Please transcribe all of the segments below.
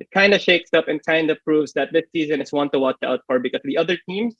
It kind of shakes up and kind of proves that this season is one to watch out for because the other teams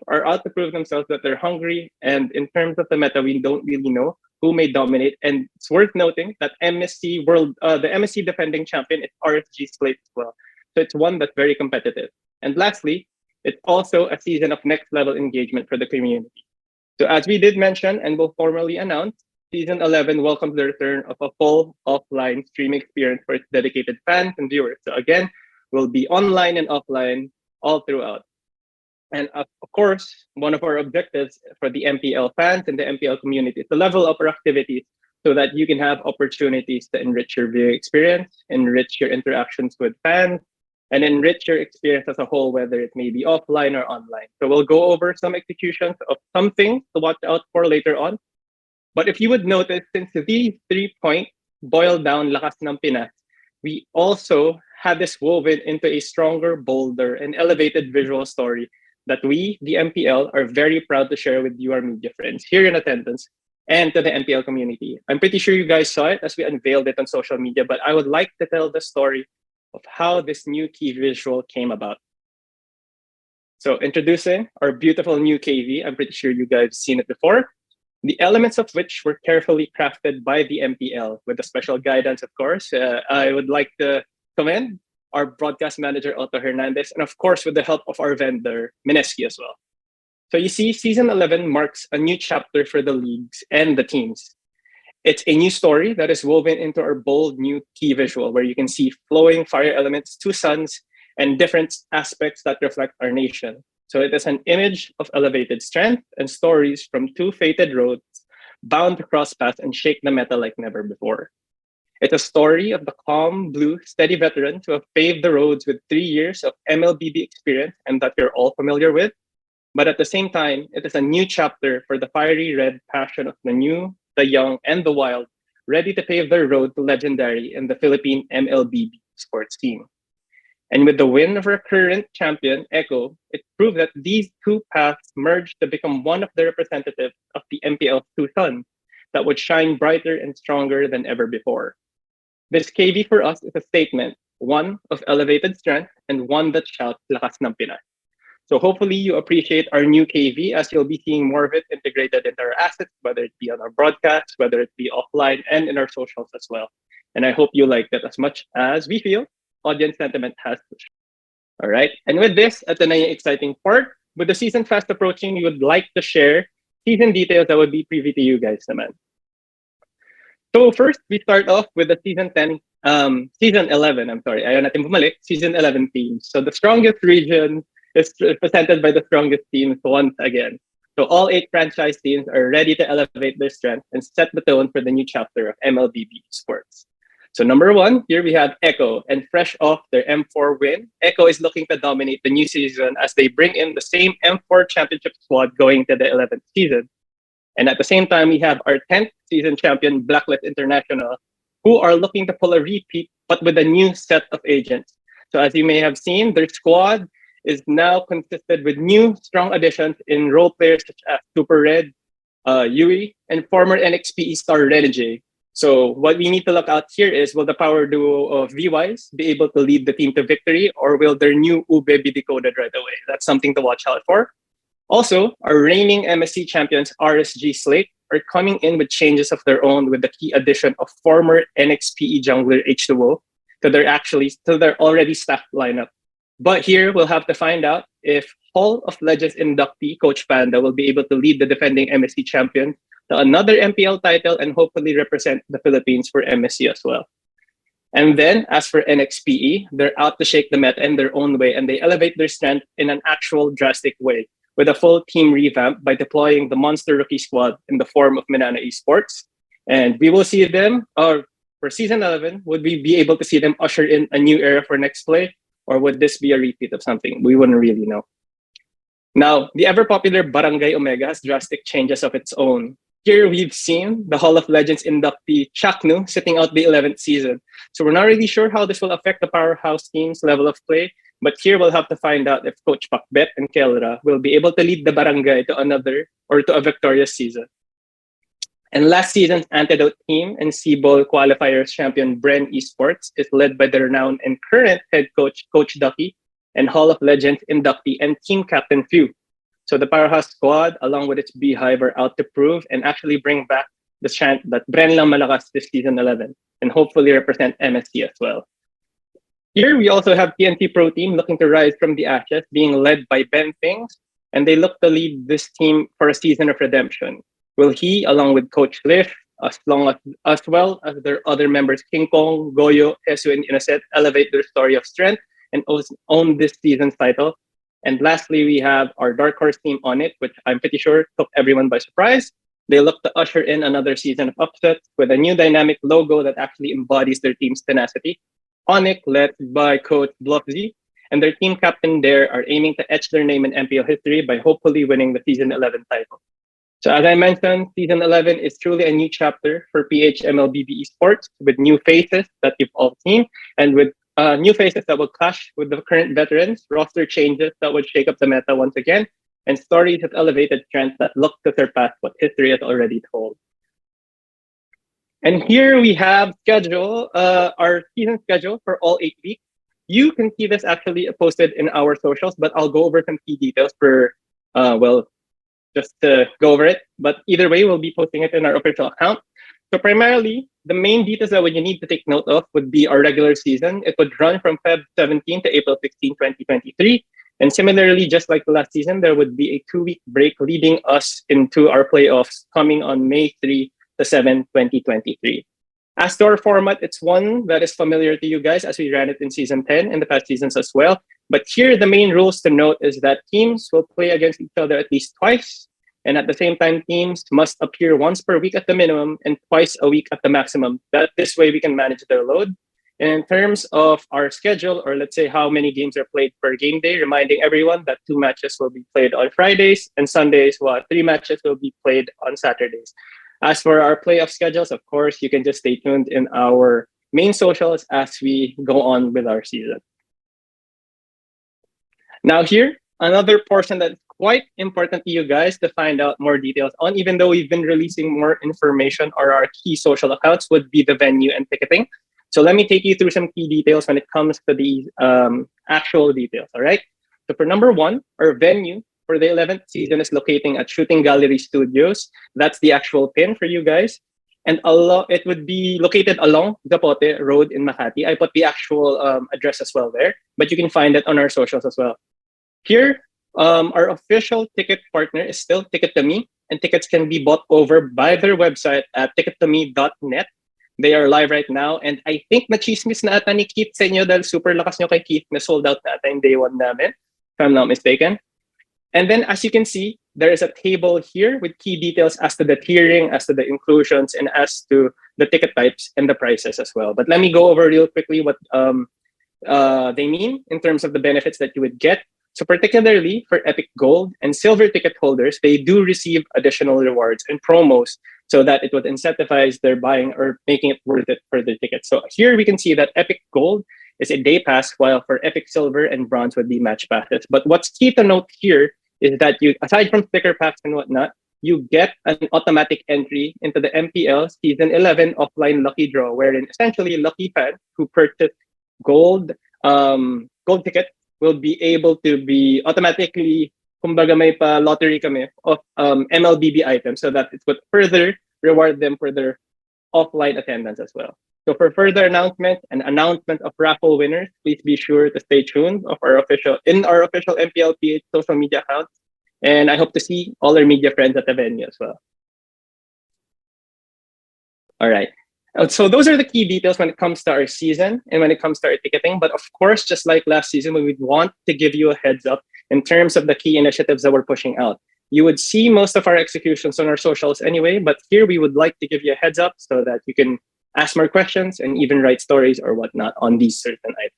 are out to prove themselves that they're hungry. And in terms of the meta, we don't really know who may dominate. And it's worth noting that the MSC defending champion is RSG Slate as well. So it's one that's very competitive. And lastly, it's also a season of next level engagement for the community. So as we did mention and will formally announce, Season 11 welcomes the return of a full offline streaming experience for its dedicated fans and viewers. So again, we'll be online and offline all throughout. And of course, one of our objectives for the MPL fans and the MPL community is to level up our activities so that you can have opportunities to enrich your viewing experience, enrich your interactions with fans, and enrich your experience as a whole, whether it may be offline or online. So we'll go over some executions of some things to watch out for later on. But if you would notice, since these 3 points boil down lakas ng Pinas, we also had this woven into a stronger, bolder, and elevated visual story that we, the MPL, are very proud to share with you, our media friends, here in attendance, and to the MPL community. I'm pretty sure you guys saw it as we unveiled it on social media, but I would like to tell the story of how this new key visual came about. So introducing our beautiful new KV, I'm pretty sure you guys have seen it before, the elements of which were carefully crafted by the MPL with the special guidance, of course. I would like to commend our broadcast manager, Otto Hernandez, and of course, with the help of our vendor, Mineski as well. So you see, Season 11 marks a new chapter for the leagues and the teams. It's a new story that is woven into our bold new key visual, where you can see flowing fire elements, two suns, and different aspects that reflect our nation. So it is an image of elevated strength and stories from two fated roads bound to cross paths and shake the meta like never before. It's a story of the calm, blue, steady veterans who have paved the roads with 3 years of MLBB experience and that you're all familiar with. But at the same time, it is a new chapter for the fiery red passion of the new, the young, and the wild, ready to pave their road to legendary in the Philippine MLBB sports team. And with the win of our current champion, Echo, it proved that these two paths merged to become one of the representatives of the MPL's two suns that would shine brighter and stronger than ever before. This KV for us is a statement, one of elevated strength and one that shouts lakas ng Pinas. So hopefully you appreciate our new KV as you'll be seeing more of it integrated into our assets, whether it be on our broadcasts, whether it be offline, and in our socials as well. And I hope you like that as much as we feel audience sentiment has pushed. All right. And with this, at the na yung exciting part, with the season fast approaching, we would like to share season details that would be privy to you guys naman. So first, we start off with the season 11, I'm sorry, ayaw natin bumalik, season 11 teams. So the strongest region is presented by the strongest teams once again. So all 8 franchise teams are ready to elevate their strength and set the tone for the new chapter of MLBB sports. So number 1, here we have Echo, and fresh off their M4 win, Echo is looking to dominate the new season as they bring in the same M4 championship squad going to the 11th season. And at the same time, we have our 10th season champion, Blacklist International, who are looking to pull a repeat, but with a new set of agents. So as you may have seen, their squad is now consisted with new strong additions in role players such as Super Red, Yui, and former NXPE star Renegade. So what we need to look out here is, will the power duo of VYs be able to lead the team to victory, or will their new Ube be decoded right away? That's something to watch out for. Also, our reigning MSC champions RSG Slate are coming in with changes of their own with the key addition of former NXPE jungler H2O to their already stacked lineup. But here we'll have to find out if Hall of Legends inductee Coach Panda will be able to lead the defending MSC champion to another MPL title and hopefully represent the Philippines for MSC as well. And then, as for NXPE, they're out to shake the meta in their own way, and they elevate their strength in an actual drastic way with a full team revamp by deploying the Monster Rookie squad in the form of Minana Esports. And we will see them, or for Season 11, would we be able to see them usher in a new era for next play? Or would this be a repeat of something? We wouldn't really know. Now, the ever-popular Barangay Omega has drastic changes of its own. Here we've seen the Hall of Legends inductee Chaknu sitting out the 11th season. So we're not really sure how this will affect the powerhouse team's level of play, but here we'll have to find out if Coach Pakbet and Kelra will be able to lead the barangay to another or to a victorious season. And last season's Antidote team and C-Bowl qualifiers champion Bren Esports is led by the renowned and current head coach, Coach Ducky, and Hall of Legends inductee and team captain Few. So the Powerhouse squad, along with its beehive, are out to prove and actually bring back the chant that Bren lang malakas this season 11 and hopefully represent MSC as well. Here we also have TNT Pro Team looking to rise from the ashes, being led by Ben Things, and they look to lead this team for a season of redemption. Will he, along with Coach Liff, as well as their other members, King Kong, Goyo, Jesu, and Innocent, elevate their story of strength and own this season's title? And lastly, we have our Dark Horse team on it, which I'm pretty sure took everyone by surprise. They look to usher in another season of upsets with a new dynamic logo that actually embodies their team's tenacity. Onyx, led by Coach Bluffsy, and their team captain there are aiming to etch their name in MPL history by hopefully winning the Season 11 title. So as I mentioned, Season 11 is truly a new chapter for PHMLBB Esports with new faces that you've all seen and with new faces that will clash with the current veterans, roster changes that would shake up the meta once again, and stories of elevated trends that look to surpass what history has already told. And here we have our season schedule for all 8 weeks. You can see this actually posted in our socials, but I'll go over some key details just to go over it. But either way, we'll be posting it in our official account. So primarily, the main details that you need to take note of would be our regular season. It would run from Feb 17 to April 16, 2023. And similarly, just like the last season, there would be a 2-week break leading us into our playoffs coming on May 3 to 7, 2023. As to our format, it's one that is familiar to you guys as we ran it in season 10 in the past seasons as well. But here, the main rules to note is that teams will play against each other at least twice. And at the same time, teams must appear once per week at the minimum and twice a week at the maximum. That this way we can manage their load. And in terms of our schedule, or let's say how many games are played per game day, reminding everyone that 2 matches will be played on Fridays and Sundays, while 3 matches will be played on Saturdays. As for our playoff schedules, of course, you can just stay tuned in our main socials as we go on with our season. Now here, another portion that's quite important to you guys to find out more details on, even though we've been releasing more information or our key social accounts, would be the venue and ticketing. So let me take you through some key details when it comes to these actual details, all right? So for number one, our venue for the 11th season is locating at Shooting Gallery Studios. That's the actual pin for you guys. And it would be located along Zapote Road in Makati. I put the actual address as well there, but you can find it on our socials as well. Here, our official ticket partner is still Ticket to Me, and tickets can be bought over by their website at tickettome.net. They are live right now, and I think na-chismis na ata ni Keith sa inyo dahil super lakas nyo kay Keith na sold out na ata yung day one namin, if I'm not mistaken. And then as you can see, there is a table here with key details as to the tiering, as to the inclusions, and as to the ticket types and the prices as well. But let me go over real quickly what they mean in terms of the benefits that you would get. So particularly for Epic Gold and Silver ticket holders, they do receive additional rewards and promos so that it would incentivize their buying or making it worth it for their tickets. So here we can see that Epic Gold is a day pass, while for Epic Silver and Bronze would be match passes. But what's key to note here is that you, aside from sticker packs and whatnot, you get an automatic entry into the MPL Season 11 offline lucky draw, wherein essentially lucky fans who purchase gold ticket will be able to be automatically, kumbaga may pa lottery kami of MLBB items, so that it would further reward them for their offline attendance as well. So for further announcements and announcement of raffle winners, please be sure to stay tuned in our official MPLPH social media accounts. And I hope to see all our media friends at the venue as well. All right. So those are the key details when it comes to our season and when it comes to our ticketing. But of course, just like last season, we would want to give you a heads up in terms of the key initiatives that we're pushing out. You would see most of our executions on our socials anyway, but here we would like to give you a heads up so that you can ask more questions and even write stories or whatnot on these certain items.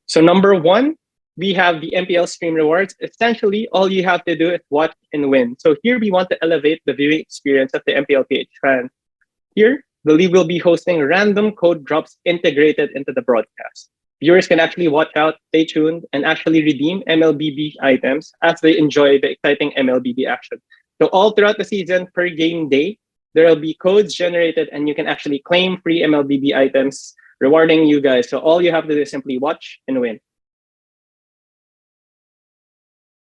So number one, we have the MPL Stream Rewards. Essentially, all you have to do is watch and win. So here we want to elevate the viewing experience of the MPLPH fans. Here, the league will be hosting random code drops integrated into the broadcast. Viewers can actually watch out, stay tuned, and actually redeem MLBB items as they enjoy the exciting MLBB action. So all throughout the season, per game day, there will be codes generated, and you can actually claim free MLBB items, rewarding you guys. So all you have to do is simply watch and win.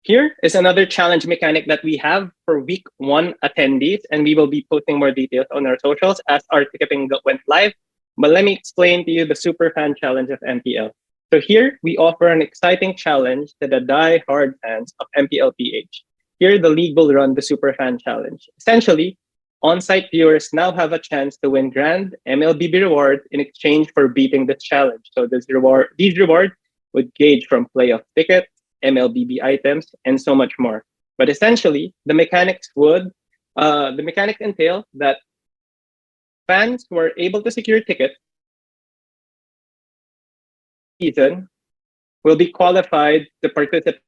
Here is another challenge mechanic that we have for week 1 attendees, and we will be posting more details on our socials as our ticketing went live. But let me explain to you the super fan challenge of MPL. So here we offer an exciting challenge to the die-hard fans of MPL PH. Here the league will run the super fan challenge. Essentially, on-site viewers now have a chance to win grand MLBB rewards in exchange for beating this challenge. So these rewards would gauge from playoff tickets, MLBB items, and so much more. But essentially, the mechanics entail that fans who are able to secure tickets season will be qualified to participate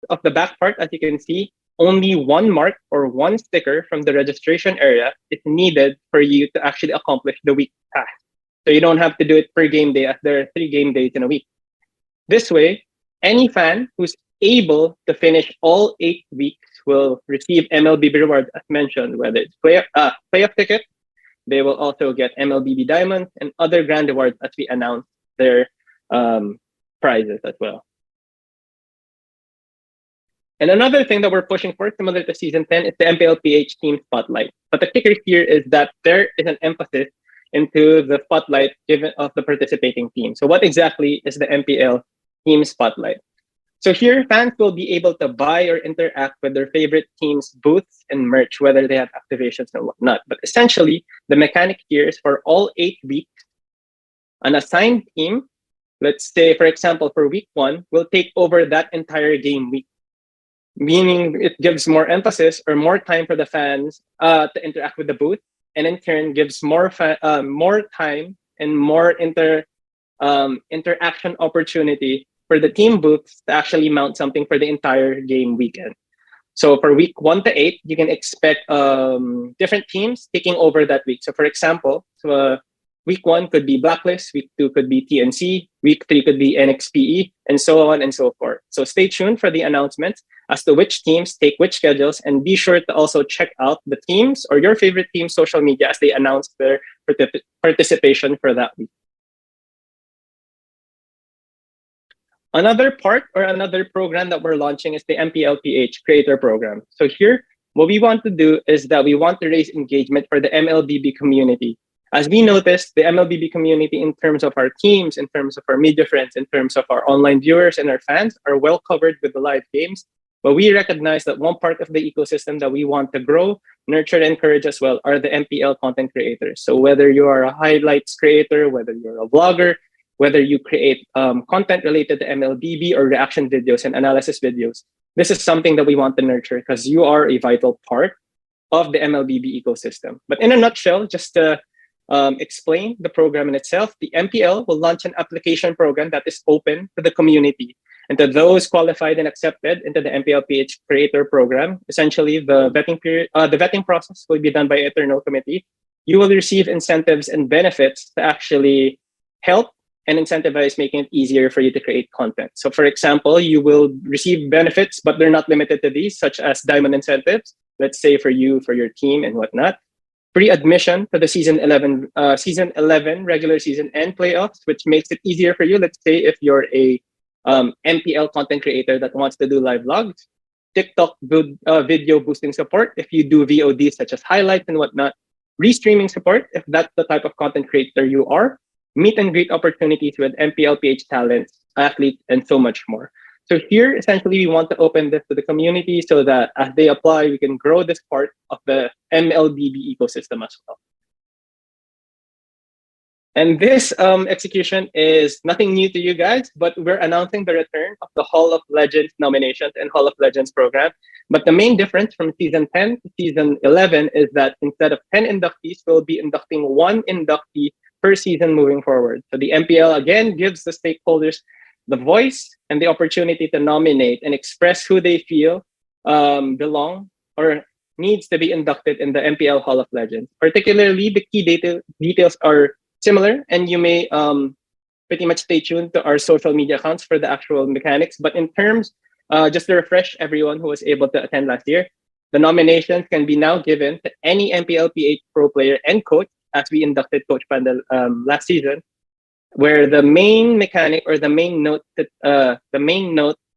of the back part. As you can see, only one mark or one sticker from the registration area is needed for you to actually accomplish the week pass. So you don't have to do it per game day, as there are 3 game days in a week. This way, any fan who's able to finish all 8 weeks will receive MLBB rewards, as mentioned, whether it's playoff ticket. They will also get MLBB diamonds and other grand rewards as we announce their prizes as well. And another thing that we're pushing for, similar to season 10, is the MPL PH team spotlight. But the kicker here is that there is an emphasis into the spotlight given of the participating team. So what exactly is the MPL team spotlight? So here, fans will be able to buy or interact with their favorite team's booths and merch, whether they have activations and whatnot. But essentially, the mechanic here is for all 8 weeks, an assigned team, let's say, for example, for week 1, will take over that entire game week, meaning it gives more emphasis or more time for the fans to interact with the booth, and in turn gives more time and more interaction opportunity for the team booths to actually mount something for the entire game weekend. So for week 1 to 8, you can expect different teams taking over that week. So for example, week 1 could be Blacklist, week 2 could be TNC, week 3 could be NXPE, and so on and so forth. So stay tuned for the announcements as to which teams take which schedules, and be sure to also check out the teams or your favorite team's social media as they announce their participation for that week. Another part or another program that we're launching is the MPLPH Creator Program. So here, what we want to do is that we want to raise engagement for the MLBB community. As we noticed, the MLBB community, in terms of our teams, in terms of our media friends, in terms of our online viewers and our fans, are well covered with the live games. But we recognize that one part of the ecosystem that we want to grow, nurture, and encourage as well are the MPL content creators. So whether you are a highlights creator, whether you're a vlogger, whether you create content related to MLBB or reaction videos and analysis videos, this is something that we want to nurture because you are a vital part of the MLBB ecosystem. But in a nutshell, just to explain the program in itself, the MPL will launch an application program that is open to the community and to those qualified and accepted into the MPLPH Creator Program. Essentially, the vetting process will be done by Eternal Committee. You will receive incentives and benefits to actually help and incentivize making it easier for you to create content. So for example, you will receive benefits, but they're not limited to these, such as diamond incentives, let's say for you, for your team and whatnot. Free admission to the season 11 regular season and playoffs, which makes it easier for you. Let's say if you're a MPL content creator that wants to do live vlogs, TikTok video boosting support if you do VOD such as highlights and whatnot, restreaming support if that's the type of content creator you are, meet and greet opportunities with MPLPH talents, athletes, and so much more. So here, essentially, we want to open this to the community so that as they apply, we can grow this part of the MLBB ecosystem as well. And this execution is nothing new to you guys, but we're announcing the return of the Hall of Legends nominations and Hall of Legends program. But the main difference from season 10 to season 11 is that instead of 10 inductees, we'll be inducting 1 inductee per season moving forward. So the MPL again gives the stakeholders the voice and the opportunity to nominate and express who they feel belong or needs to be inducted in the MPL Hall of Legends. Particularly, the key details are similar, and you may pretty much stay tuned to our social media accounts for the actual mechanics. But in terms, just to refresh everyone who was able to attend last year, the nominations can be now given to any MPL PH pro player and coach, as we inducted Coach Pandal last season, where the main mechanic or the main note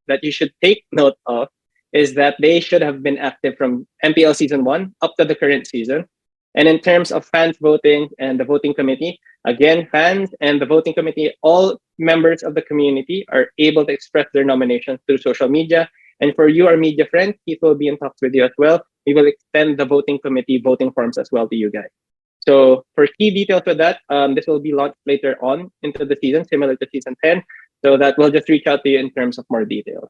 that you should take note of is that they should have been active from MPL season 1 up to the current season. And in terms of fans voting and the voting committee, again, fans and the voting committee, all members of the community are able to express their nominations through social media. And for you, our media friends, Keith will be in touch with you as well. We will extend the voting committee voting forms as well to you guys. So for key details for that, this will be launched later on into the season, similar to season 10. So that we'll just reach out to you in terms of more details.